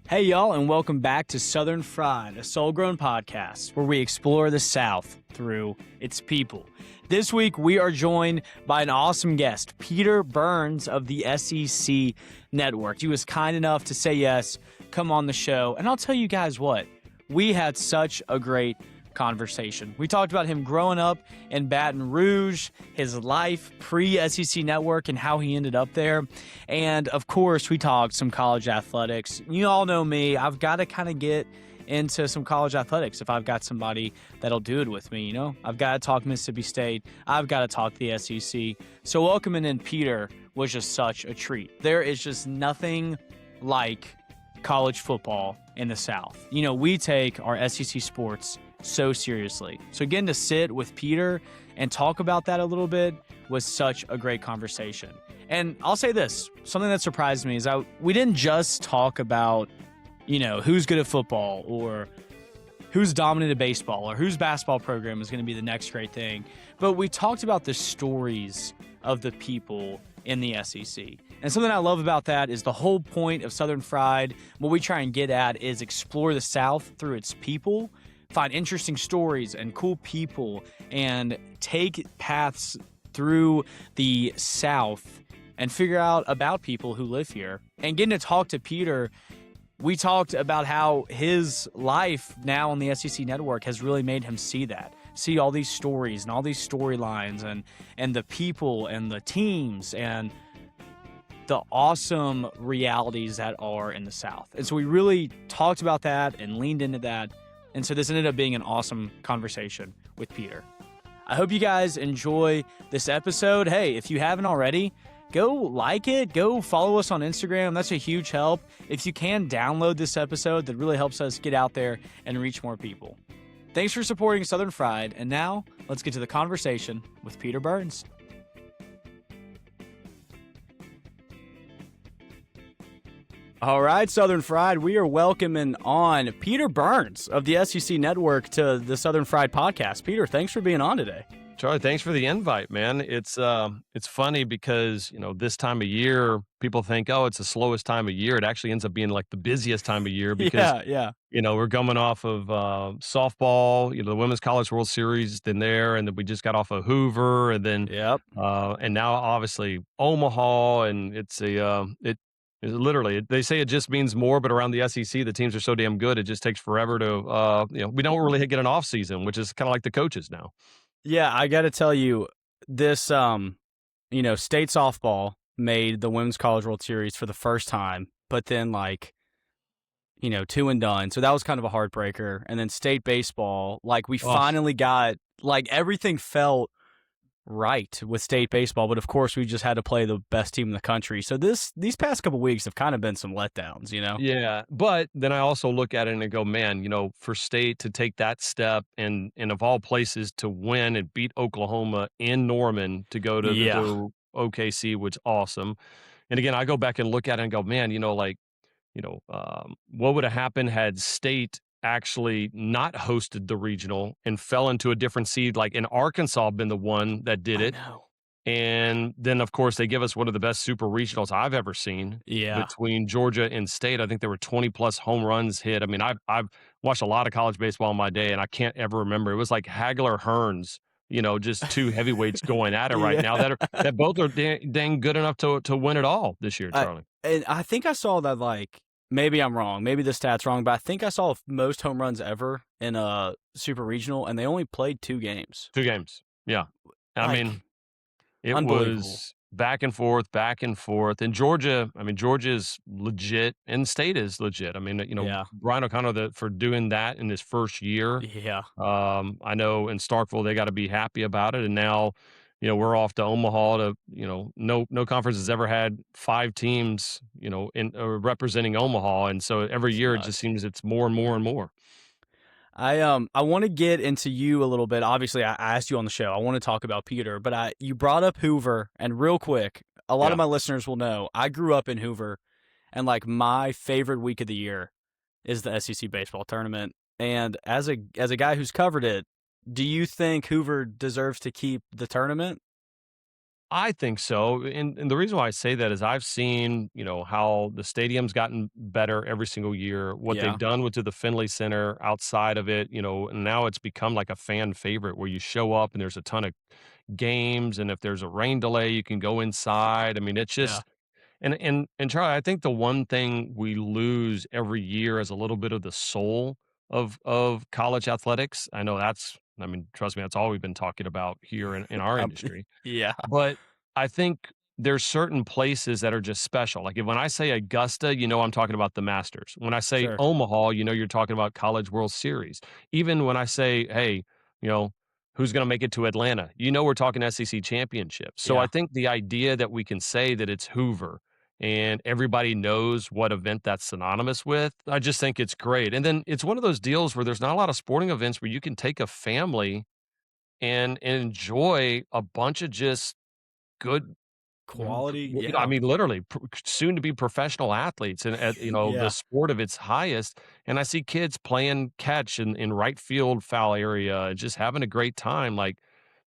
Hey, y'all, and welcome back to Southern Fried, a soul-grown podcast where we explore the South through its people. This week, we are joined by an awesome guest, Peter Burns of the SEC Network. He was kind enough to say yes, come on the show, and I'll tell you guys what, we had such a great conversation. We talked about him growing up in Baton Rouge, his life pre-SEC Network, and how he ended up there. And, of course, we talked some college athletics. You all know me. I've got to kind of get into some college athletics if I've got somebody that'll do it with me, you know? I've got to talk Mississippi State. I've got to talk the SEC. So welcoming in Peter was just such a treat. There is just nothing like college football in the South. You know, we take our SEC sports so seriously. So getting to sit with Peter and talk about that a little bit was such a great conversation. And I'll say this, something that surprised me is we didn't just talk about, you know, who's good at football or who's dominant at baseball or whose basketball program is going to be the next great thing, but we talked about the stories of the people in the SEC. And something I love about that is the whole point of Southern Fried, what we try and get at is explore the South through its people, find interesting stories and cool people, and take paths through the South and figure out about people who live here. And getting to talk to Peter, we talked about how his life now on the SEC Network has really made him see all these stories and all these storylines and the people and the teams and the awesome realities that are in the South. And so we really talked about that and leaned into that. And so this ended up being an awesome conversation with Peter. I hope you guys enjoy this episode. Hey, if you haven't already, go like it. Go follow us on Instagram. That's a huge help. If you can, download this episode. That really helps us get out there and reach more people. Thanks for supporting Southern Fried. And now, let's get to the conversation with Peter Burns. All right, Southern Fried, we are welcoming on Peter Burns of the SEC Network to the Southern Fried podcast. Peter, thanks for being on today. Charlie, thanks for the invite, man. It's funny because, you know, this time of year, people think, oh, it's the slowest time of year. It actually ends up being like the busiest time of year because, you know, we're coming off of softball, you know, the Women's College World Series, then and then we just got off of Hoover, and then, and now obviously Omaha, and literally, they say it just means more, but around the SEC, the teams are so damn good, it just takes forever to, we don't really get an off season, which is kind of like the coaches now. Yeah, I got to tell you, this, state softball made the Women's College World Series for the first time, but then, two and done. So that was kind of a heartbreaker. And then state baseball, we finally got, everything felt right with state baseball, but of course we just had to play the best team in the country. So these past couple weeks have kind of been some letdowns, you know? Yeah, but then I also look at it and go, man, you know, for state to take that step and of all places to win and beat Oklahoma in Norman to go to OKC, which is awesome. And again, I go back and look at it and go, man, what would have happened had state actually not hosted the regional and fell into a different seed, like in Arkansas been the one that did it. And then, of course, they give us one of the best super regionals I've ever seen between Georgia and State. I think there were 20-plus home runs hit. I mean, I've watched a lot of college baseball in my day, and I can't ever remember. It was like Hagler-Hearns, you know, just two heavyweights going at it right now that both are dang good enough to win it all this year, Charlie. And I think I saw that, maybe I'm wrong. Maybe the stat's wrong, but I think I saw most home runs ever in a super regional, and they only played 2 games. 2 games, yeah. I mean, it was back and forth. And Georgia's legit, and State is legit. I mean, Brian O'Connor for doing that in his first year. Yeah. I know in Starkville they got to be happy about it, and now, we're off to Omaha to, no conference has ever had 5 teams, in representing Omaha. And so every year it just seems it's more and more and more. I want to get into you a little bit. Obviously, I asked you on the show. I want to talk about Peter, but you brought up Hoover, and real quick, a lot of my listeners will know I grew up in Hoover, and my favorite week of the year is the SEC baseball tournament. And as a guy who's covered it, do you think Hoover deserves to keep the tournament? I think so. And the reason why I say that is I've seen, how the stadium's gotten better every single year, what they've Yeah. done with to the Finley Center outside of it, and now it's become like a fan favorite where you show up and there's a ton of games. And if there's a rain delay, you can go inside. I mean, it's Yeah. just, and Charlie, I think the one thing we lose every year is a little bit of the soul of college athletics. I know I mean, trust me, that's all we've been talking about here in our Um, industry. yeah. But I think there's certain places that are just special. Like, when I say Augusta, I'm talking about the Masters. When I say Sure. Omaha, you're talking about College World Series. Even when I say, hey, you know, who's going to make it to Atlanta? We're talking SEC championship. So I Yeah. think the idea that we can say that it's Hoover and everybody knows what event that's synonymous with, I just think it's great. And then it's one of those deals where there's not a lot of sporting events where you can take a family and enjoy a bunch of just good, Quality. I Yeah. mean, literally soon to be professional athletes and at, the Yeah. sport of its highest. And I see kids playing catch in right field foul area and just having a great time. Like,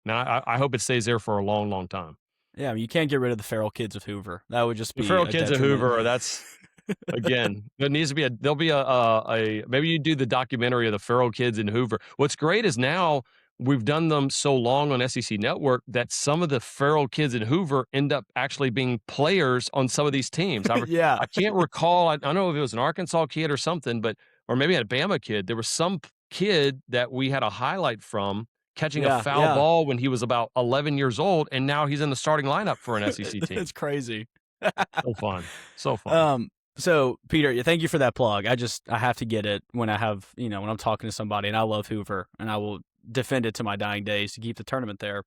man, I hope it stays there for a long, long time. Yeah. I mean, you can't get rid of the feral kids of Hoover. That would just The be feral a kids of detriment. Hoover, that's again, there needs to be there'll be a maybe you do the documentary of the feral kids in Hoover. What's great is now we've done them so long on SEC Network that some of the feral kids in Hoover end up actually being players on some of these teams. Yeah. I can't recall. I don't know if it was an Arkansas kid or something, or maybe a Bama kid. There was some kid that we had a highlight from catching a Yeah. foul Yeah. ball when he was about 11 years old, and now he's in the starting lineup for an SEC team. It's crazy. So fun. So fun. Um, so Peter, yeah, thank you for that plug. I have to get it when I have, when I'm talking to somebody, and I love Hoover and I will defend it to my dying days to keep the tournament there.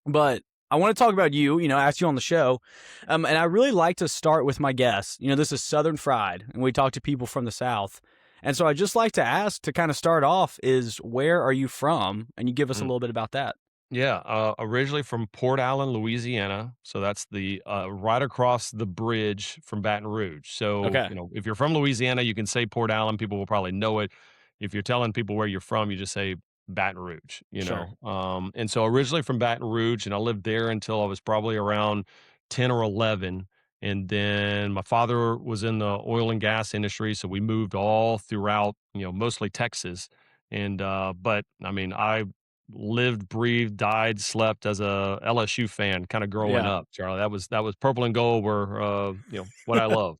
But I want to talk about you, ask you on the show. And I really like to start with my guests. This is Southern Fried, and we talk to people from the South. And so I just like to ask to kind of start off is where are you from? And you give us a little bit about that. Yeah, originally from Port Allen, Louisiana. So that's the right across the bridge from Baton Rouge. So, Okay. if you're from Louisiana, you can say Port Allen. People will probably know it. If you're telling people where you're from, you just say Baton Rouge, Sure. And so originally from Baton Rouge, and I lived there until I was probably around 10 or 11. And then my father was in the oil and gas industry. So we moved all throughout, mostly Texas. And, but I mean, I lived, breathed, died, slept as a LSU fan kind of growing Yeah. up, Charlie. That was purple and gold were what I love.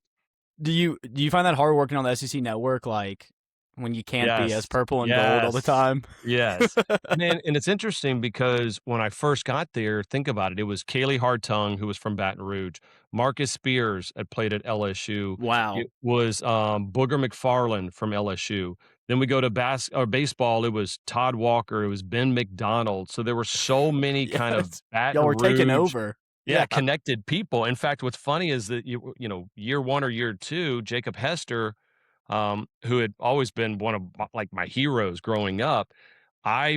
Do you find that hard working on the SEC network, like when you can't be as Yes. purple and gold all the Yes. time? Yes. And it's interesting because when I first got there, think about it. It was Kaylee Hartung, who was from Baton Rouge. Marcus Spears had played at LSU. Wow. It was Booger McFarland from LSU. Then we go to baseball. It was Todd Walker. It was Ben McDonald. So there were so many kind of Yes. Baton Y'all were taking Rouge, over. yeah, Yeah. connected people. In fact, what's funny is that year one or year two, Jacob Hester, who had always been one of my heroes growing up. I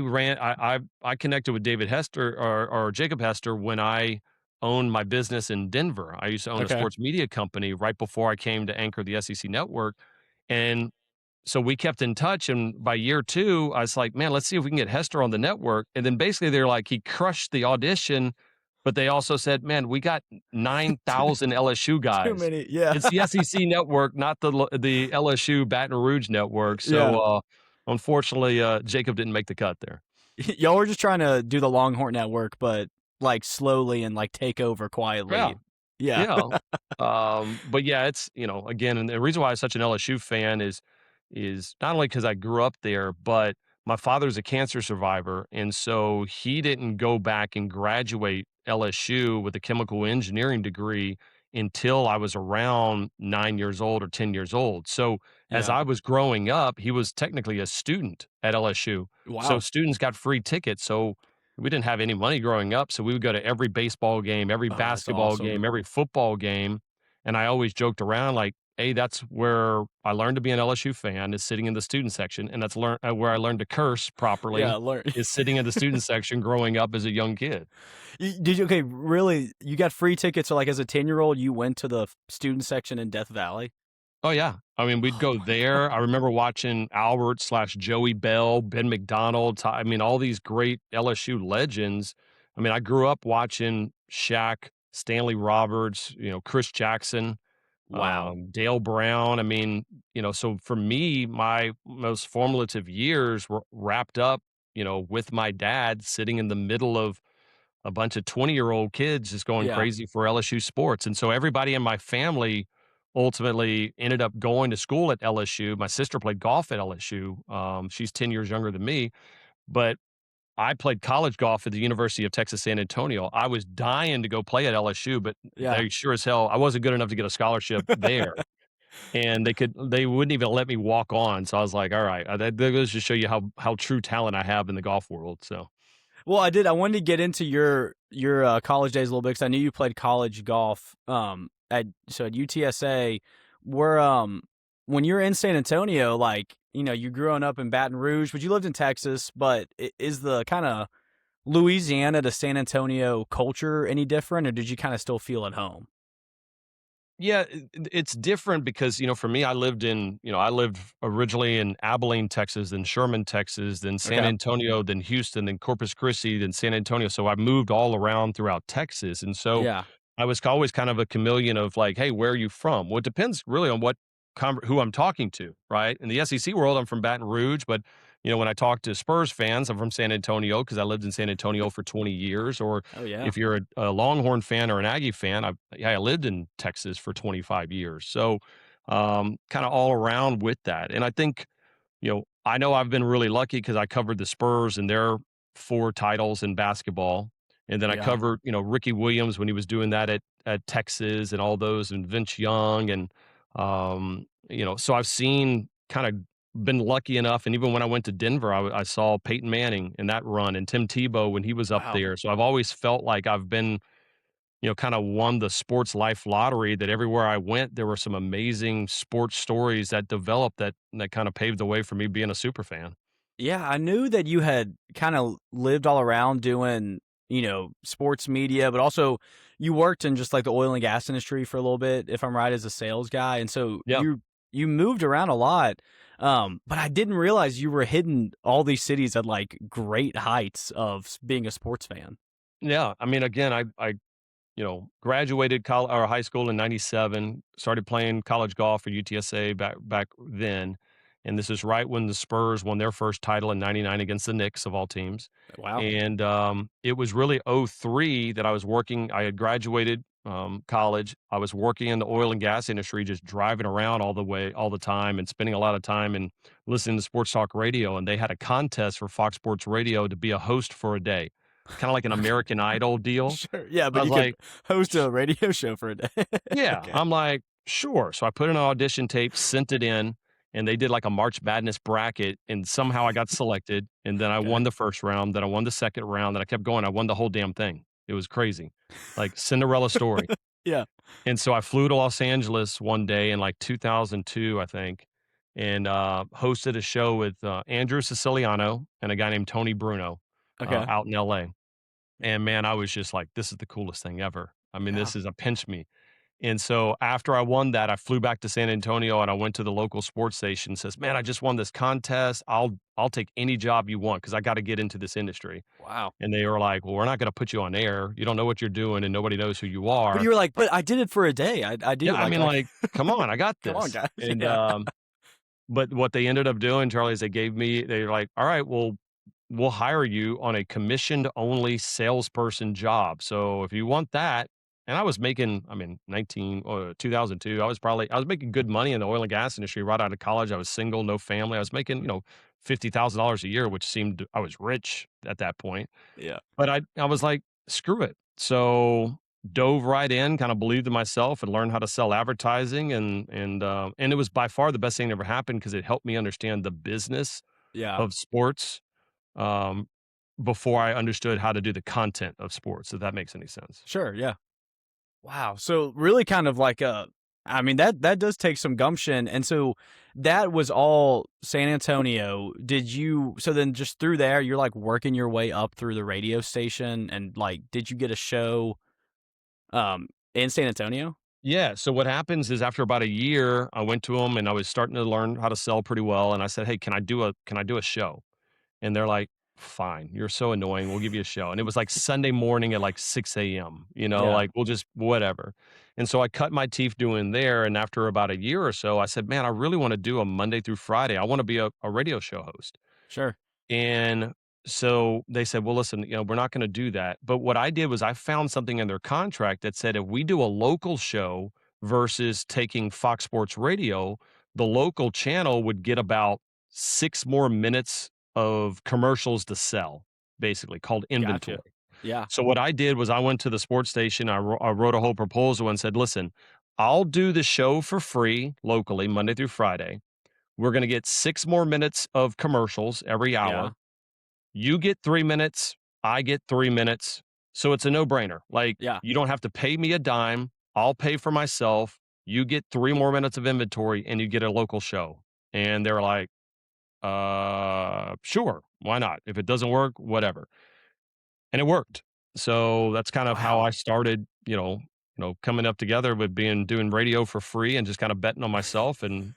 connected with David Hester or Jacob Hester when I owned my business in Denver. I used to own a Okay. sports media company right before I came to anchor the SEC network. And so we kept in touch. And by year two, I was like, man, let's see if we can get Hester on the network. And then basically they're like, he crushed the audition, but they also said, man, we got 9,000 LSU Too guys. many. Yeah. It's the SEC network, not the LSU Baton Rouge network. Yeah. So, unfortunately, Jacob didn't make the cut there. Y'all were just trying to do the Longhorn network, but like slowly and like take over Yeah. quietly. Yeah. Yeah. But yeah, it's, again, and the reason why I'm such an LSU fan is not only because I grew up there, but my father's a cancer survivor. And so he didn't go back and graduate LSU with a chemical engineering degree until I was around 9 years old or 10 years old. So as Yeah. I was growing up, he was technically a student at LSU. So Wow. students got free tickets. So we didn't have any money growing up, so we would go to every baseball game, every Oh, that's basketball awesome. game, every football game, and I always joked around like, "Hey, that's where I learned to be an LSU fan is sitting in the student section, and that's where I learned to curse Yeah. properly Learn. is sitting in the student section growing up as a young kid." Did you? Okay. Really? You got free tickets. So like as a 10-year-old, you went to the student section in Death Valley. Oh, yeah. I mean, we'd Oh go my there. I remember watching Albert/Joey Bell, Ben McDonald, I mean, all these great LSU legends. I mean, I grew up watching Shaq, Stanley Roberts, Chris Jackson, Wow. Dale Brown. I mean, so for me, my most formative years were wrapped up, with my dad sitting in the middle of a bunch of 20-year-old kids just going Yeah. crazy for LSU sports. And so everybody in my family ultimately ended up going to school at LSU. My sister played golf at LSU. She's 10 years younger than me, but I played college golf at the University of Texas San Antonio. I was dying to go play at LSU, but Yeah. they sure as hell I wasn't good enough to get a scholarship there. And they wouldn't even let me walk on. So I was like, all right, that goes to show you how true talent I have in the golf world. So Well, I did. I wanted to get into your college days a little bit because I knew you played college golf. At UTSA, where when you're in San Antonio, like you growing up in Baton Rouge, but you lived in Texas. But is the kind of Louisiana to San Antonio culture any different, or did you kind of still feel at home? yeah, it's different because, for me, I lived originally in Abilene, Texas, then Sherman, Texas, then San Okay. Antonio, then Houston, then Corpus Christi, then San Antonio. So I moved all around throughout Texas. And so Yeah. I was always kind of a chameleon of like, hey, where are you from? Well, it depends really on who I'm talking to, right? In the SEC world, I'm from Baton Rouge, but when I talk to Spurs fans, I'm from San Antonio because I lived in San Antonio for 20 years. Or Oh yeah. if you're a Longhorn fan or an Aggie fan, I lived in Texas for 25 years. So kind of all around with that. And I think, I know I've been really lucky because I covered the Spurs and their 4 titles in basketball. And then I Yeah. covered, Ricky Williams when he was doing that at Texas and all those, and Vince Young. And, so I've seen kind of been lucky enough. And even when I went to Denver, I saw Peyton Manning in that run and Tim Tebow when he was up Wow. there. So I've always felt like I've been, kind of won the sports life lottery, that everywhere I went, there were some amazing sports stories that developed that kind of paved the way for me being a super fan. Yeah, I knew that you had kind of lived all around doing, sports media, but also you worked in just like the oil and gas industry for a little bit, if I'm right, as a sales guy. And so Yeah. you moved around a lot. But I didn't realize you were hitting all these cities at like great heights of being a sports fan. Yeah. I mean, again, I graduated college or high school in '97, started playing college golf for UTSA back then. And this is right when the Spurs won their first title in '99 against the Knicks of all teams. Wow. And it was really '03 that I was working. I had graduated college. I was working in the oil and gas industry, just driving around all the time, and spending a lot of time and listening to sports talk radio. And they had a contest for Fox Sports Radio to be a host for a day, kind of like an American Idol deal. Sure. Yeah, I but was you could like, host a radio show for a day. yeah, Okay. I'm like, sure. So I put in an audition tape, sent it in, and they did like a March Madness bracket, and somehow I got selected. And then I Okay. won the first round, then I won the second round, then I kept going. I won the whole damn thing. It was crazy, like Cinderella story. Yeah. And so I flew to Los Angeles one day in like 2002, I think, and hosted a show with Andrew Siciliano and a guy named Tony Bruno Okay. out in LA. And man, I was just like, this is the coolest thing ever. I mean, Yeah. this is a pinch me. And so after I won that, I flew back to San Antonio and I went to the local sports station and says, "Man, I just won this contest. I'll take any job you want because I got to get into this industry." Wow. And they were like, "Well, we're not going to put you on air. You don't know what you're doing and nobody knows who you But are." you were like, "But I did it for a day. I Yeah, do I like mean, like, come on, I got come on, this. guys." And Yeah. but what they ended up doing, Charlie, is they were like, "All right, well, we'll hire you on a commissioned only salesperson job. So if you want that," and I was making, I mean, 2002, I was making good money in the oil and gas industry right out of college. I was single, no family. I was making, $50,000 a year, which seemed I was rich at that point. Yeah. But I was like, screw it. So dove right in, kind of believed in myself and learned how to sell advertising. And it was by far the best thing that ever happened because it helped me understand the business Yeah. of sports um, before I understood how to do the content of sports, if that makes any sense. Sure, yeah. Wow. So really kind of like I mean that does take some gumption. And so that was all San Antonio. Did you so then just through there you're like working your way up through the radio station and like did you get a show in San Antonio? Yeah. So what happens is after about a year, I went to them and I was starting to learn how to sell pretty well. And I said, "Hey, can I do a show?" And they're like, fine. You're so annoying. We'll give you a show. And it was like Sunday morning at like 6 a.m., Yeah. like we'll just whatever. And so I cut my teeth doing there. And after about a year or so, I said, man, I really want to do a Monday through Friday. I want to be a radio show host. Sure. And so they said, well, listen, we're not going to do that. But what I did was I found something in their contract that said if we do a local show versus taking Fox Sports Radio, the local channel would get about 6 more minutes of commercials to sell, basically called Gotcha. inventory. Yeah. So what I did was I went to the sports station. I wrote a whole proposal and said, listen, I'll do the show for free locally, Monday through Friday. We're going to get 6 more minutes of commercials every Yeah. hour. You get 3 minutes, I get 3 minutes. So it's a no-brainer. Like, Yeah. you don't have to pay me a dime. I'll pay for myself. You get 3 more minutes of inventory and you get a local show. And they're like, sure, why not? If it doesn't work, whatever. And it worked. So that's kind of how Wow. I started, coming up together with doing radio for free and just kind of betting on myself and,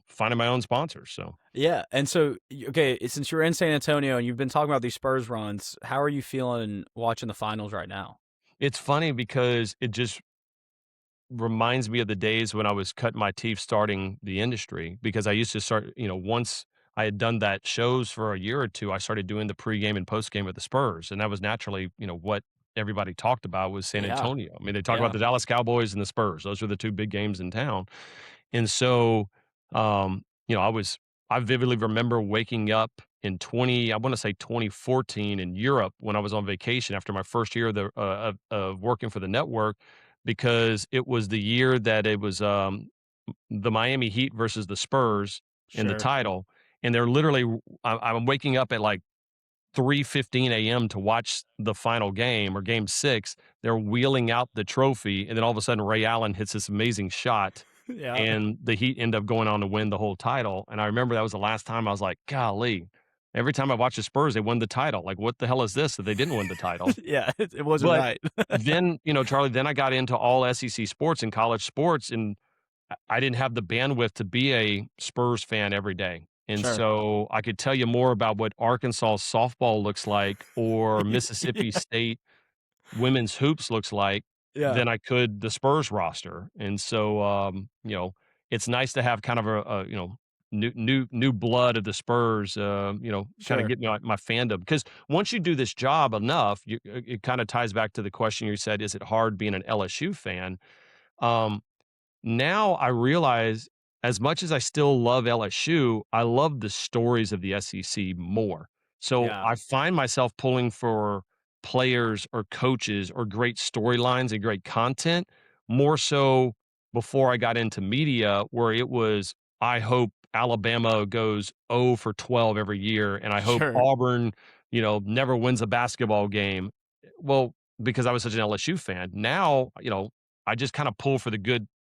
finding my own sponsors. So Yeah. And so, okay, since you're in San Antonio and you've been talking about these Spurs runs, how are you feeling watching the finals right now? it's funny because it just reminds me of the days when I was cutting my teeth starting the industry because I used to start, once I had done that shows for a year or two, I started doing the pregame and postgame with the Spurs. And that was naturally, what everybody talked about was San Yeah. Antonio. I mean, they talk about Yeah. the Dallas Cowboys and the Spurs. Those were the two big games in town. And so, you know, I vividly remember waking up in I want to say 2014 in Europe when I was on vacation after my first year of working for the network, because it was the year that it was the Miami Heat versus the Spurs in the Sure. title, and they're literally I'm waking up at like 3:15 a.m. to watch the final game or game 6. They're wheeling out the trophy, and then all of a sudden Ray Allen hits this amazing shot Yeah. and the Heat end up going on to win the whole title. And I remember that was the last time I was like, golly, every time I watch the Spurs, they won the title. Like, what the hell is this that they didn't win the title? Yeah. It wasn't But right. then, Charlie, then I got into all SEC sports and college sports, and I didn't have the bandwidth to be a Spurs fan every day. And Sure. so I could tell you more about what Arkansas softball looks like or Mississippi Yeah. State women's hoops looks like Yeah. than I could the Spurs roster. And so, it's nice to have kind of new blood of the Spurs, kind of Sure. get my fandom. Because once you do this job enough, it kind of ties back to the question you said, is it hard being an LSU fan? Um, Now I realize as much as I still love LSU, I love the stories of the SEC more. So Yeah. I find myself pulling for players or coaches or great storylines and great content more so before I got into media, where it was, I hope Alabama goes 0 for 12 every year, and I hope Sure. Auburn, never wins a basketball game. Well, because I was such an LSU fan. Now, I just kind of pull for the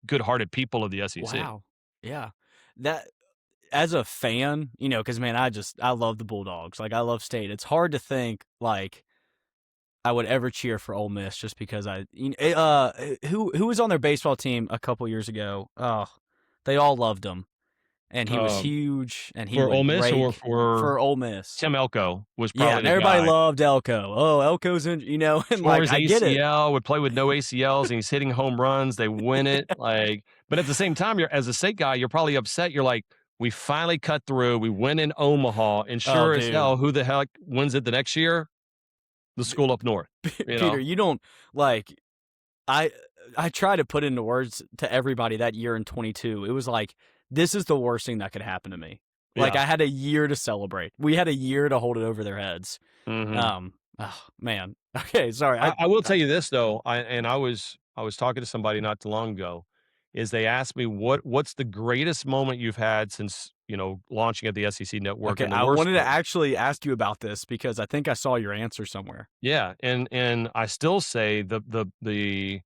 good-hearted people of the SEC. Wow. Yeah. That as a fan, because man, I love the Bulldogs. Like I love State. It's hard to think like I would ever cheer for Ole Miss just because who was on their baseball team a couple years ago? Oh, they all loved him, and he was Um, huge, and he for Ole would Miss or rake for for Ole Miss. Tim Elko was Yeah, probably and the everybody guy. loved Elko. Oh, Elko's in, and Tore like his I get it. ACL, would play with no ACLs, and he's hitting home runs, they win it, but at the same time, you're as a State guy, you're probably upset, you're like, "We finally cut through, we win in Omaha," and Oh, sure as dude, hell, who the heck wins it the next year? The school up north, you Peter, know? you don't like. I I try to put into words to everybody that year in 22. It was like this is the worst thing that could happen to me. Like Yeah. I had a year to celebrate. We had a year to hold it over their heads. Mhm. Oh man. Okay, sorry. I will tell you this though, I was talking to somebody not too long ago, is they asked me what's the greatest moment you've had since, launching at the SEC network Okay, and the I worst wanted to moment. actually ask you about this because I think I saw your answer somewhere. Yeah, and I still say the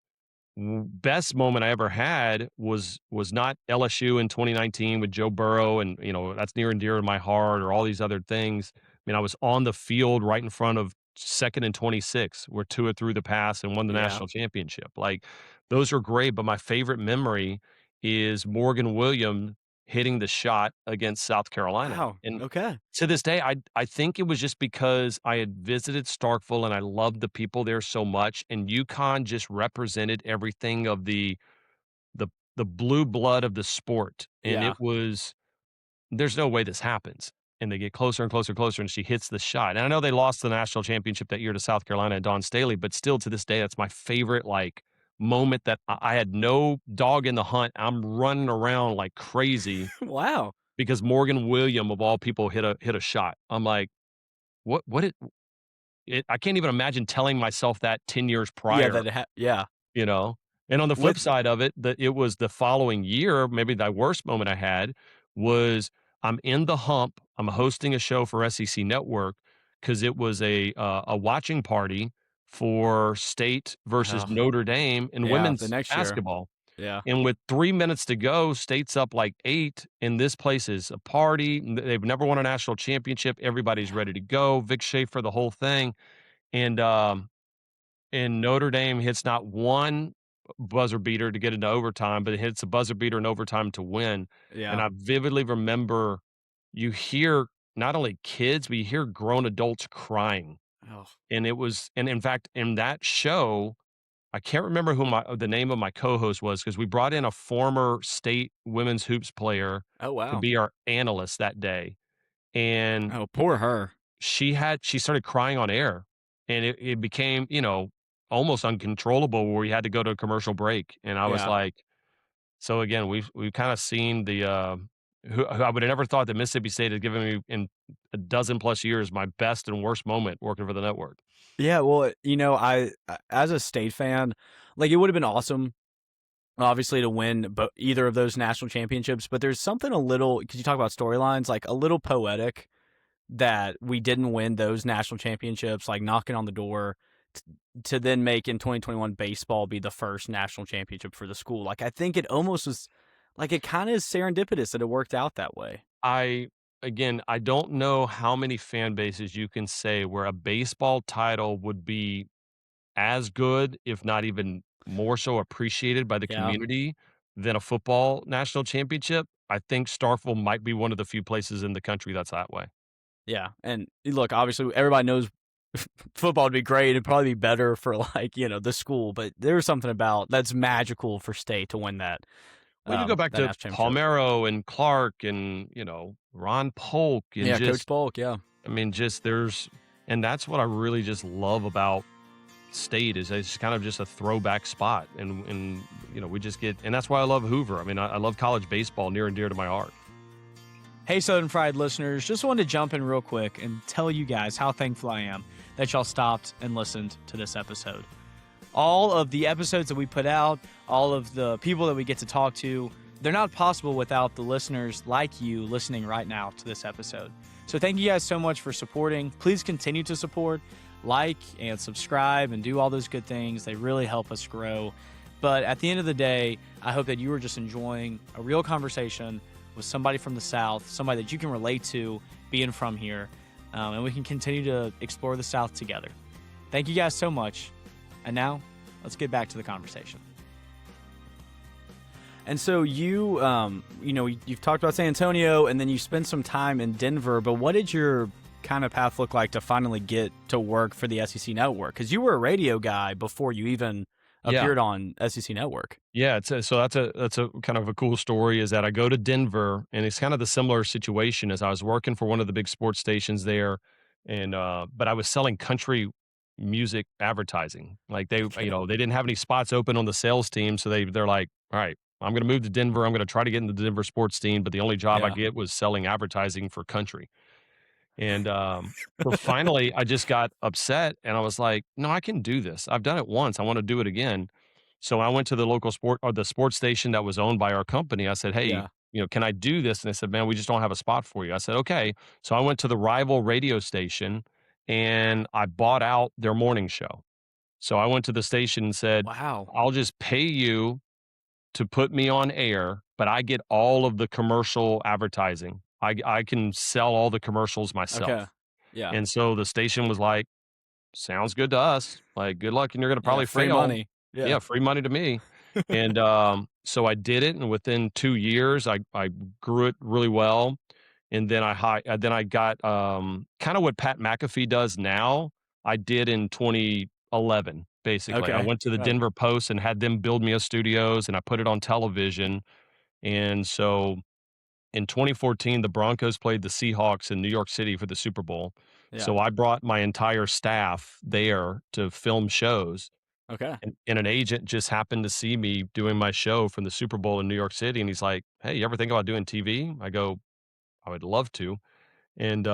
best moment I ever had was not LSU in 2019 with Joe Burrow, and that's near and dear to my heart, or all these other things. I mean, I was on the field right in front of 2nd and 26, where Tua threw the pass and won the Yeah. national championship. Like, those are great, but my favorite memory is Morgan Williams hitting the shot against South Carolina. Wow. And Okay. to this day, I think it was just because I had visited Starkville and I loved the people there so much, and UConn just represented everything of the the blue blood of the sport, and Yeah. it was there's no way this happens. And they get closer and closer and closer, and she hits the shot. And I know they lost the national championship that year to South Carolina and Dawn Staley, but still to this day, that's my favorite like moment that I had no dog in the hunt. I'm running around like crazy Wow. because Morgan William of all people hit a shot. I'm like, what I can't even imagine telling myself that 10 years Yeah. prior, Yeah. you know? And on the flip With side of it, that it was the following year, maybe the worst moment I had was I'm in the hump. I'm hosting a show for SEC Network because it was a watching party for State versus oh, Notre Dame in yeah. The women's next year. basketball. Yeah. And with 3 minutes to go, State's up like 8, and this place is a party. They've never won a national championship. Everybody's Yeah. ready to go. Vic Schaefer, the whole thing. And Notre Dame hits not one buzzer beater to get into overtime, but it hits a buzzer beater in overtime to win. And Yeah. I vividly remember you hear not only kids, but you hear grown adults crying. Oh. And it was, and in fact, in that show, I can't remember who the name of my co-host was because we brought in a former state women's hoops player Oh to wow. be our analyst that day. And Oh, poor her. she started crying on air, and it became, almost uncontrollable where we had to go to a commercial break. And I was Yeah. like, so again, we've kind of seen who I would have never thought that Mississippi State had given me in a dozen plus years my best and worst moment working for the network. Yeah. Well, as a state fan, like it would have been awesome, obviously, to win either of those national championships. But there's something a little, because you talk about storylines, like a little poetic that we didn't win those national championships, like knocking on the door t- to then make in 2021 baseball be the first national championship for the school. Like I think it almost was like it kind of is serendipitous that it worked out that way. I don't know how many fan bases you can say where a baseball title would be as good, if not even more so appreciated by the Yeah. community than a football national championship. I think Starkville might be one of the few places in the country that's that way. Yeah. And look, obviously everybody knows football would be great. It'd probably be better for like, the school, but there's something about that's magical for state to win Well, you go back that to national championship. Palmero and Clark and, Ron Polk and Yeah, Coach just, Polk, yeah. I mean, and that's what I really just love about state is it's kind of just a throwback spot. And we just and that's why I love Hoover. I mean, I love college baseball near and dear to my heart. Hey, Southern Fried listeners, just wanted to jump in real quick and tell you guys how thankful I am that y'all stopped and listened to this episode. All of the episodes that we put out, all of the people that we get to talk to, they're not possible without the listeners like you listening right now to this episode. So thank you guys so much for supporting. Please continue to support, like and subscribe and do all those good things. They really help us grow. But at the end of the day, I hope that you are just enjoying a real conversation with somebody from the South, somebody that you can relate to being from here, and we can continue to explore the South together. Thank you guys so much. And now, let's get back to the conversation. And so you've talked about San Antonio, and then you spent some time in Denver, but what did your kind of path look like to finally get to work for the SEC Network? Because you were a radio guy before you even appeared on SEC Network. Yeah, so that's a kind of a cool story is that I go to Denver, and it's kind of the similar situation as I was working for one of the big sports stations there, and but I was selling country music advertising. Like they didn't have any spots open on the sales team, so they're like, all right, I'm going to move to Denver. I'm going to try to get into the Denver sports team, but the only job I get was selling advertising for country. And so finally, I just got upset and I was like, no, I can do this. I've done it once. I want to do it again. So I went to the local the sports station that was owned by our company. I said, hey, can I do this? And they said, man, we just don't have a spot for you. I said, okay. So I went to the rival radio station and I bought out their morning show. So I went to the station and said, Wow. I'll just pay you to put me on air, but I get all of the commercial advertising. I can sell all the commercials myself. Okay. Yeah. And so the station was like, sounds good to us. Like, good luck, and you're going to probably free fail. money. Yeah, free money to me. And so I did it, and within 2 years, I grew it really well. And then then I got kind of what Pat McAfee does now. I did in 2011, basically. I Okay. went to the Right. Denver Post and had them build me a studios, and I put it on television. And so in 2014, the Broncos played the Seahawks in New York City for the Super Bowl. Yeah. So I brought my entire staff there to film shows. Okay. And an agent just happened to see me doing my show from the Super Bowl in New York City. And he's like, "Hey, you ever think about doing TV?" I go, "I would love to." And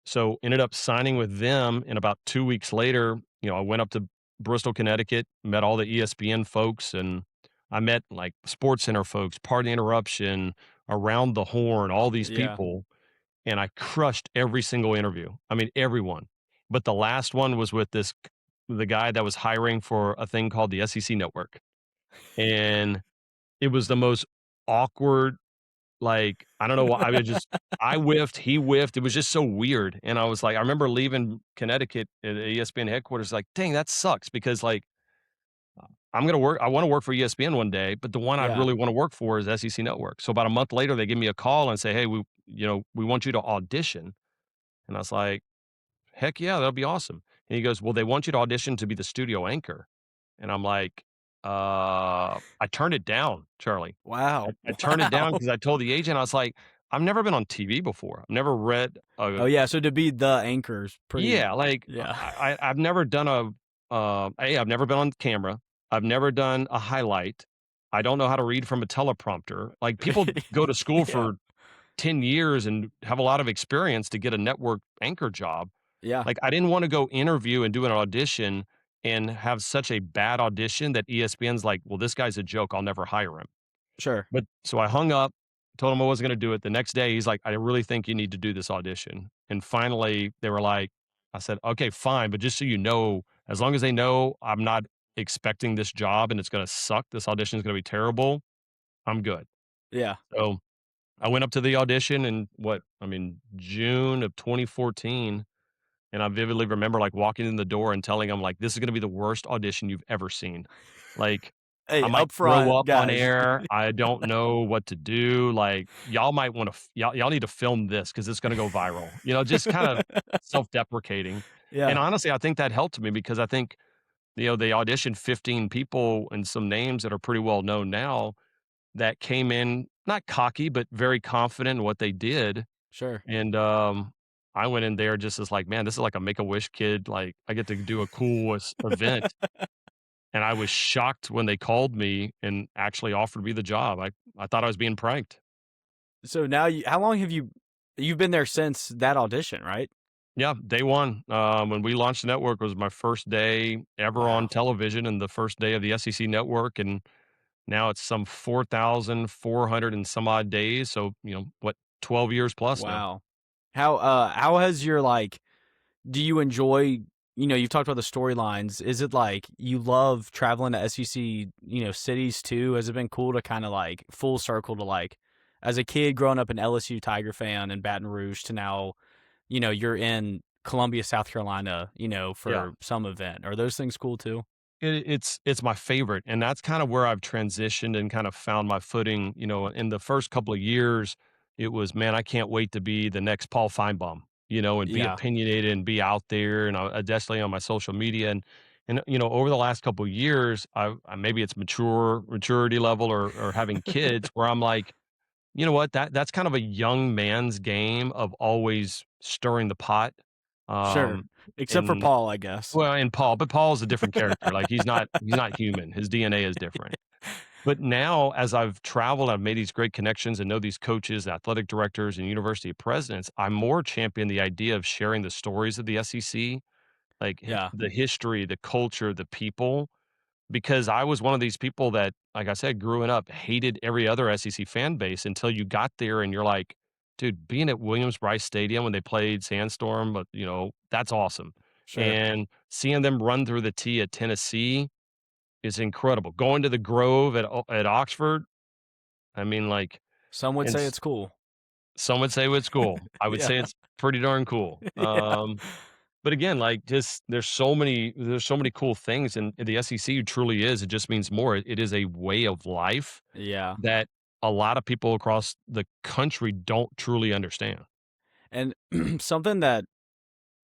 so ended up signing with them. And about 2 weeks later, I went up to Bristol, Connecticut, met all the ESPN folks, and I met like Sports Center folks, Party Interruption, Around the Horn, all these Yeah. people. And I crushed every single interview. I mean, everyone. But the last one was with the guy that was hiring for a thing called the SEC Network. And it was the most awkward, like, I don't know why, I whiffed, he whiffed, it was just so weird, and I was like, I remember leaving Connecticut at ESPN headquarters like, "Dang, that sucks," because, like, I wanna work for ESPN one day, but the one I'd Yeah. really wanna work for is SEC Network. So about a month later, they give me a call and say, "Hey, we want you to audition." And I was like, "Heck yeah, that'll be awesome." And he goes, "Well, they want you to audition to be the studio anchor." And I'm like, I turned it down, Charlie. I Wow. I turned it down Wow. because I told the agent, I was like, "I've never been on TV before. I've never read a." Oh yeah. So to be the anchors, pretty. Yeah, like, Yeah. I've never done I've never been on camera. I've never done a highlight. I don't know how to read from a teleprompter. Like, people go to school Yeah. for 10 years and have a lot of experience to get a network anchor job. Yeah. Like, I didn't wanna go interview and do an audition and have such a bad audition that ESPN's like, "Well, this guy's a joke. I'll never hire him." Sure. But so I hung up, told him I wasn't gonna do it. The next day, he's like, "I really think you need to do this audition." And finally, they were like, I said, "Okay, fine, but just so you know, as long as they know I'm not expecting this job and it's gonna suck, this audition is gonna be terrible, I'm good." Yeah. So I went up to the audition in June of 2014. And I vividly remember, like, walking in the door and telling him, like, "This is gonna be the worst audition you've ever seen. Like, I Hey, might up throw front, up on guys. air. I don't know what to do. Like, y'all might wanna y'all need to film this because it's gonna go viral." Just kind of self-deprecating. And Yeah. honestly, I think that helped me because I think, they auditioned 15 people and some names that are pretty well known now that came in, not cocky, but very confident in what they did. Sure. And, I went in there just as like, "Man, this is like a Make-A-Wish kid, like, I get to do a cool event." And I was shocked when they called me and actually offered me the job. I thought I was being pranked. So now how long have you've been there since that audition, right? Yeah, day one, when we launched the network was my first day ever on Wow. television and the first day of the SEC network, and now it's some 4,400 and some odd days, so, 12 years plus now. Wow. How has your, like, do you enjoy, you've talked about the storylines. Is it like you love traveling to SEC, cities too? Has it been cool to kind of like full circle to, like, as a kid growing up an LSU Tiger fan in Baton Rouge to now, you're in Columbia, South Carolina, Yeah. for some event. Are those things cool too? It's my favorite, and that's kind of where I've transitioned and kind of found my footing. In the first couple of years, it was, man, I can't wait to be the next Paul Feinbaum, and be Yeah. opinionated and be out there, and definitely on my social media, and over the last couple of years, maybe it's maturity level or having kids where I'm like, you know what, that's kind of a young man's game of always stirring the pot, Sure. um, Except for and Paul, I guess. well, and Paul, but Paul's a different character, like, he's not human, his DNA is different. But now, as I've traveled, I've made these great connections and know these coaches, athletic directors, and university presidents, I'm more champion the idea of sharing the stories of the SEC, like, Yeah. the history, the culture, the people, because I was one of these people that, like I said, growing up, hated every other SEC fan base until you got there and you're like, dude, being at Williams-Brice Stadium when they played Sandstorm, but, that's awesome. Sure. And seeing them run through the T at Tennessee is incredible. Going to the Grove at Oxford, I mean, like, Some would and say it's cool. some would say it's cool. I would say Yeah. it's pretty darn cool. Yeah. But again, like just there's so many cool things, and the SEC truly is. It just means more. It is a way of life Yeah. that a lot of people across the country don't truly understand. And something that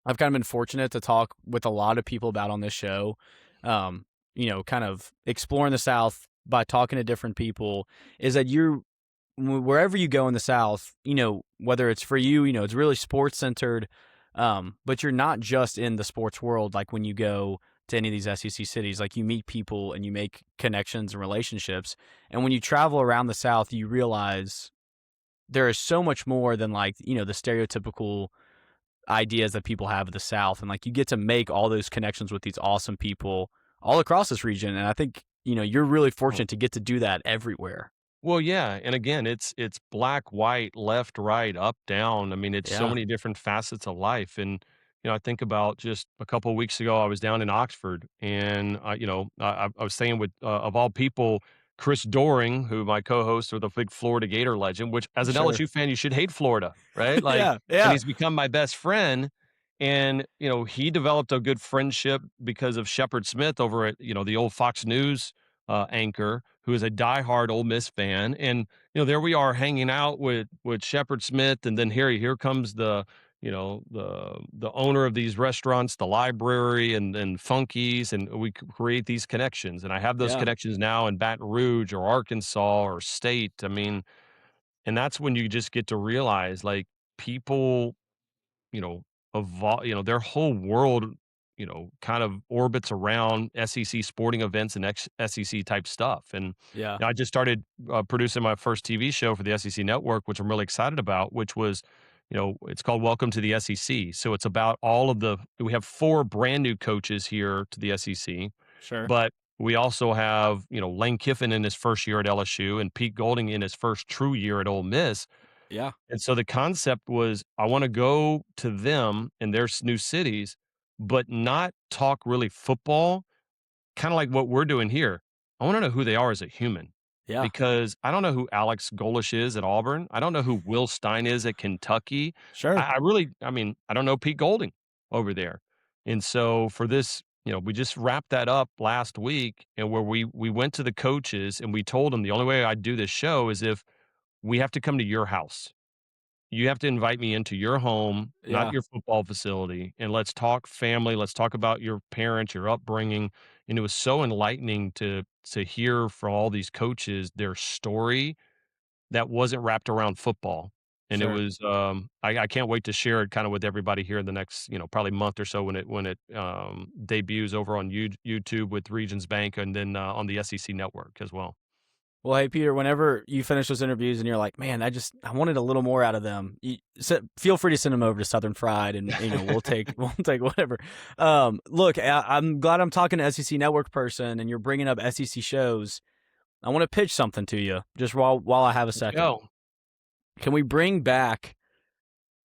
I've kind of been fortunate to talk with a lot of people about on this show, kind of exploring the South by talking to different people, is that wherever you go in the South, whether it's for you, it's really sports centered, but you're not just in the sports world. Like when you go to any of these SEC cities, like you meet people and you make connections and relationships. And when you travel around the South, you realize there is so much more than like, the stereotypical ideas that people have of the South. And like you get to make all those connections with these awesome people all across this region. And I think, you're really fortunate to get to do that everywhere. Well, yeah, and again, it's black, white, left, right, up, down. I mean, it's so Yeah, many different facets of life, and I think about just a couple of weeks ago, I was down in Oxford, and I was staying with of all people, Chris Doring, who my co-host or the big Florida Gator legend. Which, as an sure. LSU fan, you should hate Florida, right? Like, Yeah, and yeah, he's become my best friend, and he developed a good friendship because of Shepard Smith over at the old Fox News anchor who is a diehard Ole Miss fan, and there we are hanging out with Shepard Smith, and then here comes the owner of these restaurants, the library, and Funkies, and we create these connections, and I have those yeah, connections now in Baton Rouge or Arkansas or State. I mean, and that's when you just get to realize like people you know, their whole world, kind of orbits around SEC sporting events and SEC type stuff. And yeah, I just started producing my first TV show for the SEC network, which I'm really excited about, which was, it's called Welcome to the SEC. So it's about we have four brand new coaches here to the SEC, sure. but we also have, Lane Kiffin in his first year at LSU and Pete Golding in his first true year at Ole Miss. Yeah, And so the concept was I want to go to them in their new cities, but not talk really football, kind of like what we're doing here. I want to know who they are as a human yeah, because I don't know who Alex Golish is at Auburn. I don't know who Will Stein is at Kentucky. sure. I mean, I don't know Pete Golding over there. And so for this, we just wrapped that up last week and where we went to the coaches and we told them the only way I'd do this show is if we have to come to your house. You have to invite me into your home, not Yeah, your football facility, and let's talk family, let's talk about your parents, your upbringing, and it was so enlightening to hear from all these coaches their story that wasn't wrapped around football, and it sure. was, I can't wait to share it kinda with everybody here in the next, probably month or so when it, debuts over on YouTube with Regions Bank and then, on the SEC network as well. Well, hey Peter, whenever you finish those interviews and you're like, man, I wanted a little more out of them. Feel free to send them over to Southern Fried, and we'll take whatever. Look, I'm glad I'm talking to SEC Network person, and you're bringing up SEC shows. I want to pitch something to you, just while I have a Let's second. go. Can we bring back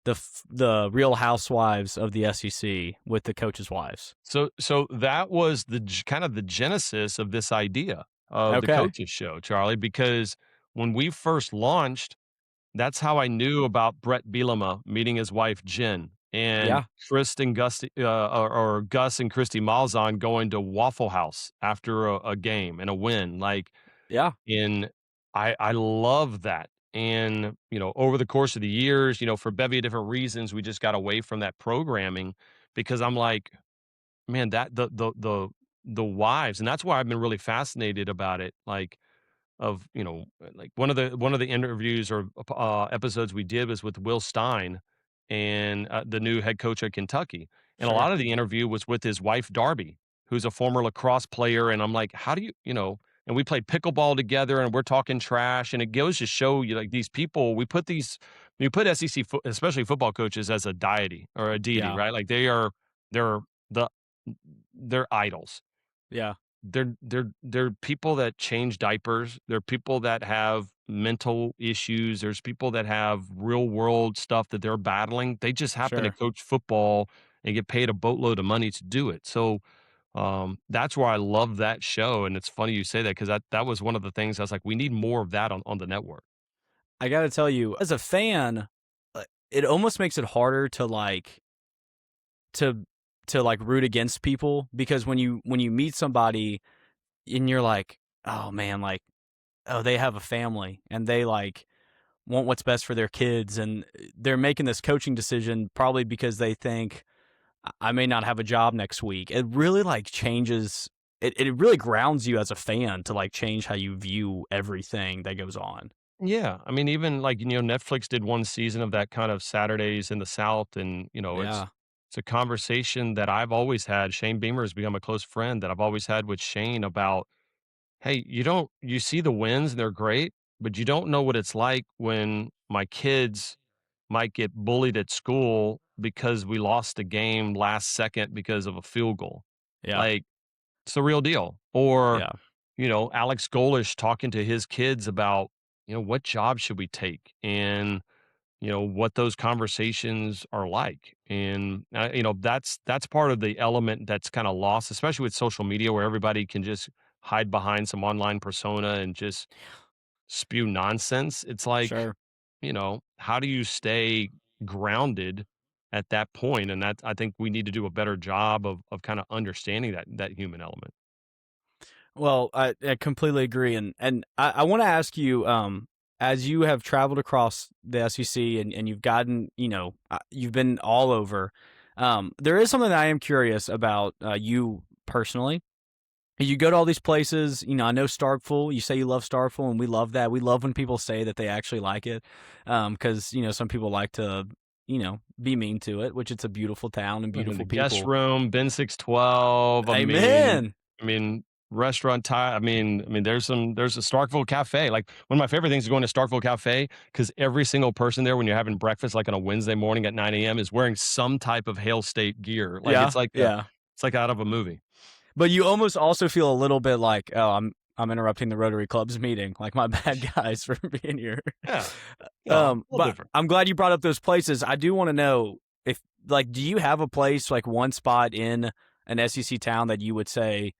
the Real Housewives of the SEC with the coaches' wives? So that was kind of the genesis of this idea of the Okay. coaches show, Charlie, because when we first launched, that's how I knew about Brett Bielema meeting his wife Jen and Yeah. or Gus and Christy Malzahn going to Waffle House after a game and a win. Like Yeah. in I love that. And, over the course of the years, for a bevy of different reasons, we just got away from that programming because I'm like, man, that the wives, and that's why I've been really fascinated about it, like, like one of the interviews or, episodes we did was with Will Stein and, the new head coach at Kentucky, and a Sure. lot of the interview was with his wife, Darby, who's a former lacrosse player, and I'm like, "How do you" and we played pickleball together, and we're talking trash, and it goes to show you, like, these people, we put SEC especially football coaches as a deity or a deity, Yeah. right? Like, they're the they're idols. Yeah. They're people that change diapers. They're people that have mental issues. There's people that have real world stuff that they're battling. They just happen to Sure. coach football and get paid a boatload of money to do it. So that's why I love that show. And it's funny you say that because that was one of the things I was like, we need more of that on the network. I got to tell you, as a fan, it almost makes it harder to to like root against people, because when you meet somebody and you're like, oh man, like, oh, they have a family and they like want what's best for their kids, and they're making this coaching decision probably because they think I may not have a job next week. It really like changes. It really grounds you as a fan to like change how you view everything that goes on. Yeah, I mean, even like, Netflix did one season of that kind of Saturdays in the South, and Yeah, it's a conversation that I've always had. Shane Beamer has become a close friend that I've always had with Shane about, hey, you see the wins and they're great, but you don't know what it's like when my kids might get bullied at school because we lost a game last second because of a field goal. yeah, Like, it's the real deal. Or, yeah. Alex Golish talking to his kids about, what job should we take, and, what those conversations are like. And, that's part of the element that's kind of lost, especially with social media, where everybody can just hide behind some online persona and just spew nonsense. It's like, Sure. how do you stay grounded at that point? And that, I think we need to do a better job of kind of understanding that human element. Well, I completely agree, and I want to ask you, as you have traveled across the SEC and you've gotten, you've been all over. There is something that I am curious about you personally. You go to all these places, I know Starkville. You say you love Starkville, and we love that. We love when people say that they actually like it, because some people like to, be mean to it, which it's a beautiful town and In the beautiful guest people. room, Ben 612. Amen. I mean, restaurant time. There's a Starkville Cafe. Like, one of my favorite things is going to Starkville Cafe, because every single person there, when you're having breakfast, like on a Wednesday morning at 9 a.m., is wearing some type of Hail State gear. Like, Yeah, yeah. it's like out of a movie. But you almost also feel a little bit like, oh, I'm interrupting the Rotary Club's meeting. Like, my bad, guys, for being here. Yeah. A little But different. I'm glad you brought up those places. I do want to know if, like, do you have a place, like one spot in an SEC town that you would say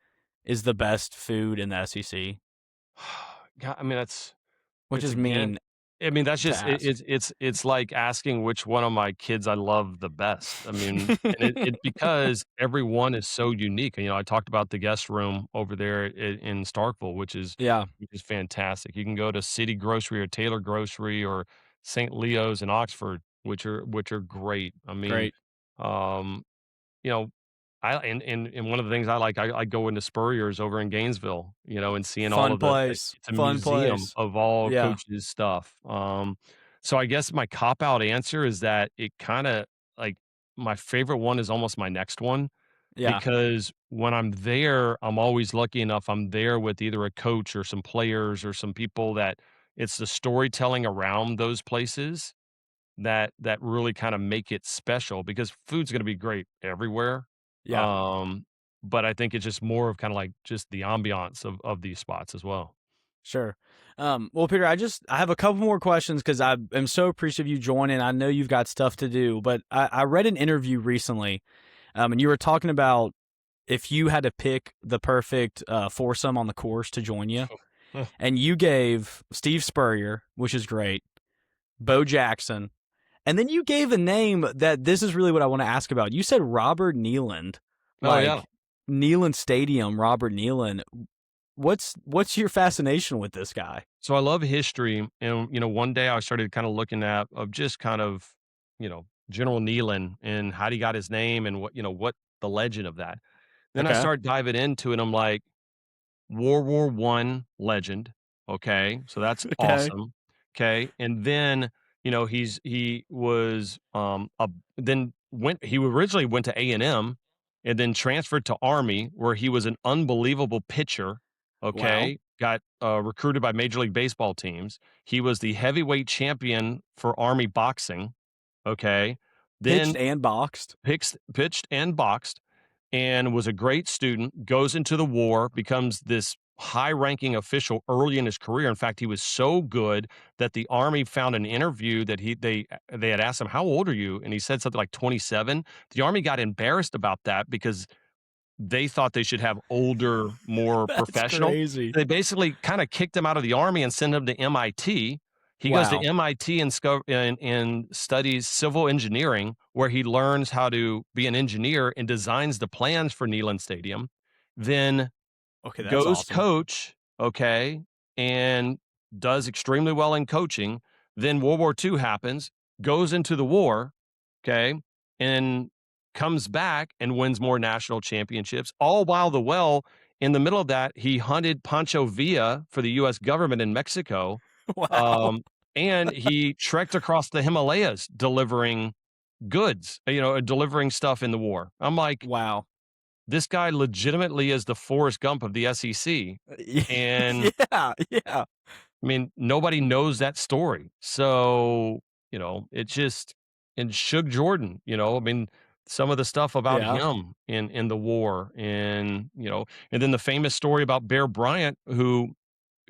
is the best food in the SEC? God, Which it's is again, mean that's to just ask. it's like asking which one of my kids I love the best. And it because every one is so unique. I talked about the guest room over there in Starkville, Yeah, which is fantastic. You can go to City Grocery or Taylor Grocery or St. Leo's in Oxford, which are great. great. Um, you know, and one of the things I like, I go into Spurrier's over in Gainesville, and seeing all Fun of the place. it's a Fun museum place. of all Yeah, coaches' stuff. So I guess my cop out answer is that it kind of, like, my favorite one is almost my next one, yeah, because when I'm there, I'm always lucky enough. I'm there with either a coach or some players or some people that it's the storytelling around those places that really kind of make it special, because food's going to be great everywhere. yeah. Um, but I think it's just more of kind of like just the ambiance of these spots as well. Sure. Well, Peter, I have a couple more questions because I am so appreciative of you joining. I know you've got stuff to do, but I read an interview recently, and you were talking about if you had to pick the perfect foursome on the course to join you, and you gave Steve Spurrier, which is great, Bo Jackson, and then you gave a name that this is really what I want to ask about. You said Robert Nealand, Oh yeah. like Neyland Stadium, Robert Nealand. What's your fascination with this guy? So I love history, and one day I started kind of looking at of just kind of General Nealon and how he got his name, and what the legend of that. Then I Okay. start diving into it. And I'm like, World War One legend. Okay, so that's Okay. awesome. Okay, and then he was then he originally went to A&M and then transferred to Army, where he was an unbelievable pitcher. Wow. Okay, got recruited by Major League Baseball teams. He was the heavyweight champion for Army boxing. Okay, Pitched then and boxed. pitched and boxed, and was a great student, goes into the war, becomes this high-ranking official early in his career. In fact, he was so good that the Army found an interview that they had asked him, "How old are you?" And he said something like 27. The Army got embarrassed about that because they thought they should have older, more That's professional. crazy. They basically kinda kicked him out of the Army and sent him to MIT. He goes to Wow. MIT and studies civil engineering, where he learns how to be an engineer and designs the plans for Neyland Stadium, then Okay, that's goes awesome. coach, okay, and does extremely well in coaching. Then World War II happens, goes into the war, okay, and comes back and wins more national championships. All while in the middle of that, he hunted Pancho Villa for the U.S. government in Mexico, Wow. um, and he trekked across the Himalayas delivering goods, delivering stuff in the war. I'm like, Wow. this guy legitimately is the Forrest Gump of the SEC. And Yeah, yeah. I mean, nobody knows that story. So, and Suge Jordan, I mean, some of the stuff about Yeah. him in the war and, and then the famous story about Bear Bryant, who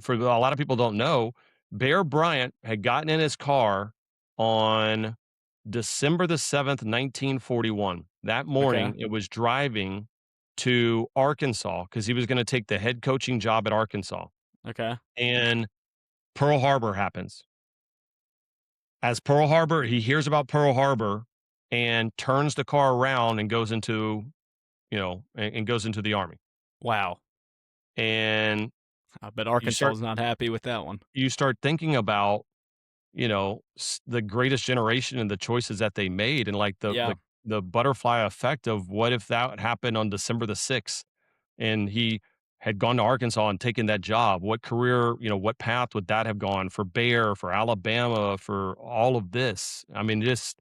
for a lot of people don't know, Bear Bryant had gotten in his car on December the 7th, 1941. That Okay. morning, it was driving to Arkansas because he was going to take the head coaching job at Arkansas. Okay. And Pearl Harbor happens. As Pearl Harbor, he hears about Pearl Harbor and turns the car around and goes into, and goes into the army. Wow. And I bet you Arkansas start is not happy with that one. you start thinking about the greatest generation and the choices that they made and like Yeah. the butterfly effect of what if that happened on December the 6th and he had gone to Arkansas and taken that job, what career, what path would that have gone for Bayer, for Alabama, for all of this? I mean, just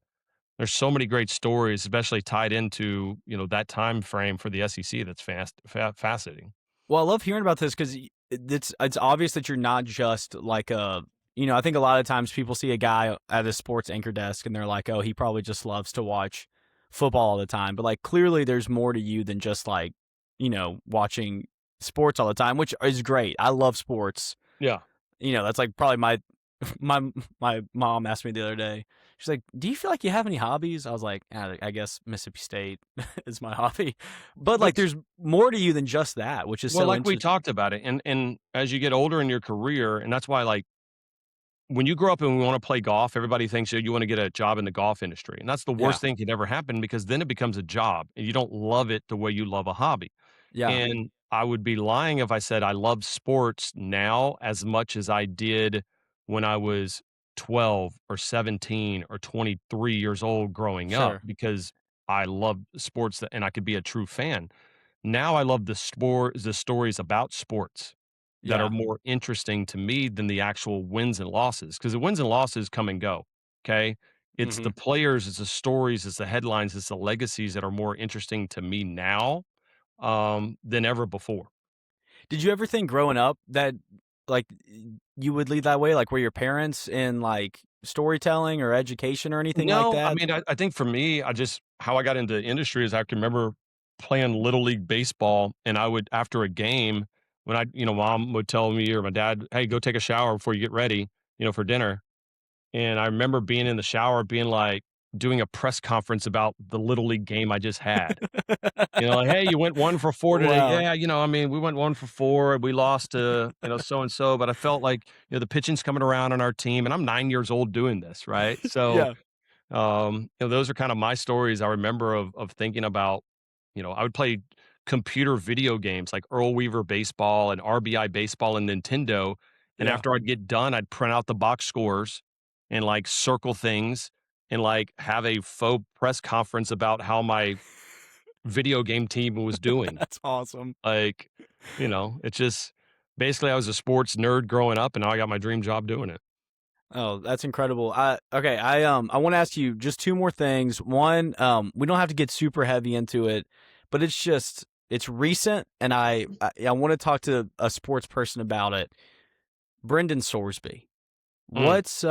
there's so many great stories, especially tied into, that time frame for the SEC that's fascinating. Well, I love hearing about this because it's obvious that you're not just like I think a lot of times people see a guy at a sports anchor desk and they're like, oh, he probably just loves to watch football all the time. But like clearly there's more to you than just like, watching sports all the time, which is great. I love sports. Yeah. That's like probably my my mom asked me the other day. She's like, "Do you feel like you have any hobbies?" I was like, I guess Mississippi State is my hobby." But like, But there's more to you than just that, which is well, so like we interesting. talked about it, and as you get older in your career, and that's why like when you grow up and we want to play golf, everybody thinks you want to get a job in the golf industry. And that's the Yeah, worst thing could ever happen because then it becomes a job and you don't love it the way you love a hobby. yeah, And I would be lying if I said I love sports now as much as I did when I was 12 or 17 or 23 years old growing up sure, because I love sports and I could be a true fan. Now I love the stories about sports that are yeah, more interesting to me than the actual wins and losses because the wins and losses come and go. Okay. It's hmm. the players, it's the stories, it's the headlines, it's the legacies that are more interesting to me now than ever before. Did you ever think growing up that like you would lead that way? Like, were your parents in like storytelling or education or anything like No, I that? mean, I think for me, how I got into the industry is I can remember playing little league baseball and I would, after a game, when mom would tell me or my dad, hey, go take a shower before you get ready, for dinner. And I remember being in the shower, being like, doing a press conference about the little league game I just had. Like, "Hey, you went 1 for 4 today." Wow. "Yeah, I mean, we went 1 for 4, we lost to, so and so, but I felt like, the pitching's coming around on our team," and I'm 9 years old doing this, right? So, Yeah, those are kind of my stories I remember of thinking about, I would play computer video games like Earl Weaver Baseball and RBI Baseball and Nintendo, and yeah. after I'd get done, I'd print out the box scores and, like, circle things and, like, have a faux press conference about how my video game team was doing. That's awesome. Like, it's just basically I was a sports nerd growing up, and now I got my dream job doing it. Oh, that's incredible. Okay, I want to ask you just two more things. One, we don't have to get super heavy into it, but it's recent, and I want to talk to a sports person about it. Brendan Sorsby. Mm. What's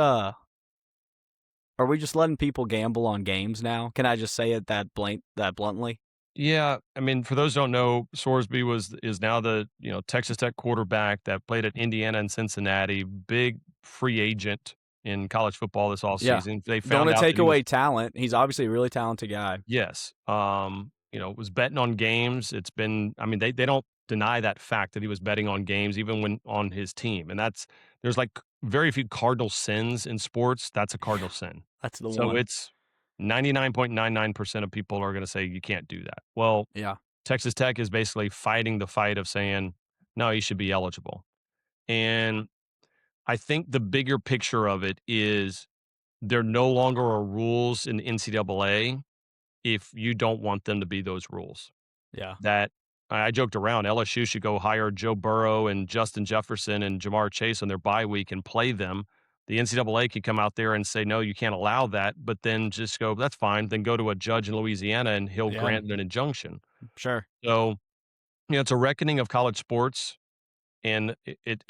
are we just letting people gamble on games now? Can I just say it that bluntly? Yeah, I mean, for those who don't know, Sorsby is now the, Texas Tech quarterback that played at Indiana and Cincinnati, big free agent in college football this Yeah. offseason. They Don't found want to out take that he was away talent. He's obviously a really talented guy. yes, was betting on games. It's been I mean, they don't deny that fact that he was betting on games even when on his team, and there's, like, very few cardinal sins in sports. That's a cardinal sin. That's the So one. it's 99.99% of people are going to say you can't do that. Well, Yeah. Texas Tech is basically fighting the fight of saying, no, you should be eligible. And I think the bigger picture of it is there no longer are rules in the NCAA if you don't want them to be those rules. Yeah. That I joked around, LSU should go hire Joe Burrow and Justin Jefferson and Jamar Chase on their bye week and play them. The NCAA could come out there and say, no, you can't allow that, but then just go, that's fine. Then go to a judge in Louisiana and he'll Yeah. grant an injunction. Sure. So, it's a reckoning of college sports, and it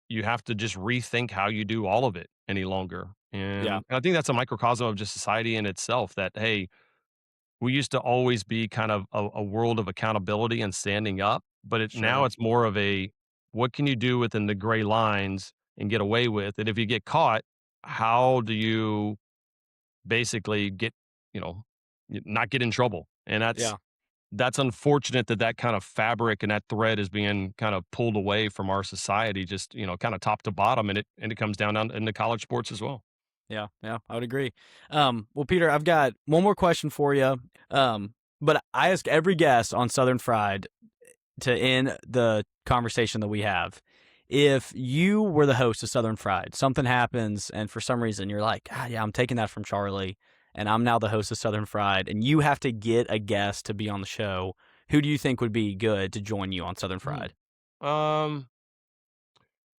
you have to just rethink how you do all of it any longer. Yeah. And I think that's a microcosm of just society in itself that, hey, we used to always be kind of a world of accountability and standing up, but now Sure. it's more of a, what can you do within the gray lines and get away with it? If you get caught, how do you basically get, not get in trouble? And Yeah. that's unfortunate that that kind of fabric and that thread is being kind of pulled away from our society, just, kind of top to bottom. And it comes down into college sports as well. Yeah, I would agree. Well, Peter, I've got one more question for you. But I ask every guest on Southern Fried to end the conversation that we have. If you were the host of Southern Fried, something happens, and for some reason you're like, yeah, I'm taking that from Charlie, and I'm now the host of Southern Fried, and you have to get a guest to be on the show, who do you think would be good to join you on Southern Fried? Um,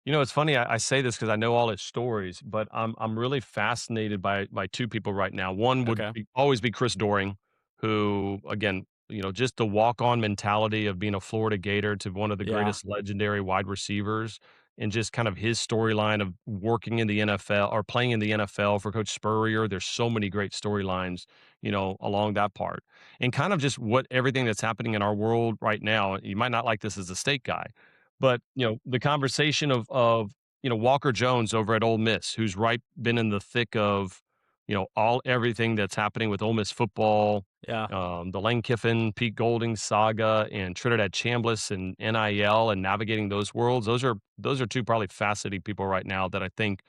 it's funny. I say this because I know all its stories, but I'm really fascinated by two people right now. One would Okay. always be Chris Doring, who, again, just the walk on mentality of being a Florida Gator to one of the Yeah. greatest legendary wide receivers, and just kind of his storyline of working in the NFL or playing in the NFL for Coach Spurrier. There's so many great storylines, along that part, and kind of just what everything that's happening in our world right now. You might not like this as a state guy, but, the conversation of Walker Jones over at Ole Miss, who's been in the thick of, everything that's happening with Ole Miss football, Yeah. the Lane Kiffin, Pete Golding saga, and Trinidad Chambliss and NIL and navigating those worlds. Those are two probably fascinating people right now that I think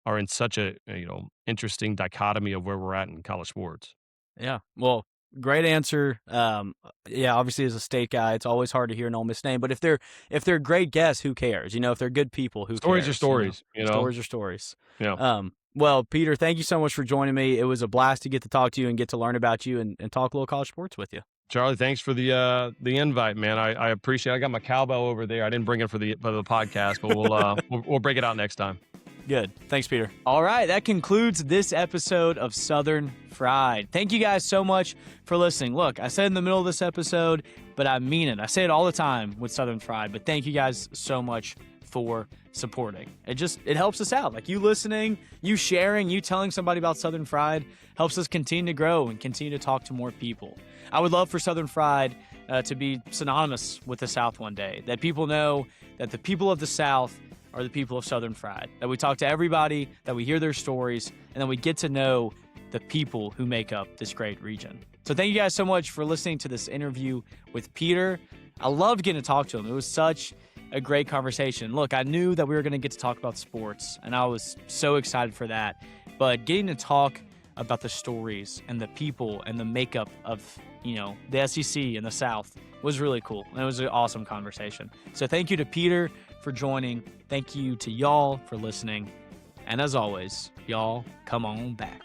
are in such a interesting dichotomy of where we're at in college sports. Yeah. Well, great answer. Yeah, obviously as a state guy, it's always hard to hear an Ole Miss name, but if they're great guests, who cares? If they're good people, who Stories are cares? stories, Stories are stories. Yeah. Well, Peter, thank you so much for joining me. It was a blast to get to talk to you and get to learn about you and talk a little college sports with you. Charlie, thanks for the invite, man. I appreciate it. I got my cowbell over there. I didn't bring it for the podcast, but we'll break it out next time. Good. Thanks, Peter. All right, that concludes this episode of Southern Fried. Thank you guys so much for listening. Look, I said in the middle of this episode, but I mean it. I say it all the time with Southern Fried, but thank you guys so much for supporting. It helps us out. Like you listening, you sharing, you telling somebody about Southern Fried helps us continue to grow and continue to talk to more people. I would love for Southern Fried to be synonymous with the South one day, that people know that the people of the South are the people of Southern Fried, that we talk to everybody, that we hear their stories, and then we get to know the people who make up this great region. So thank you guys so much for listening to this interview with Peter. I loved getting to talk to him. It was such a great conversation. Look, I knew that we were going to get to talk about sports, and I was so excited for that. But getting to talk about the stories and the people and the makeup of, the SEC and the South was really cool. And it was an awesome conversation. So thank you to Peter for joining. Thank you to y'all for listening. And as always, y'all come on back.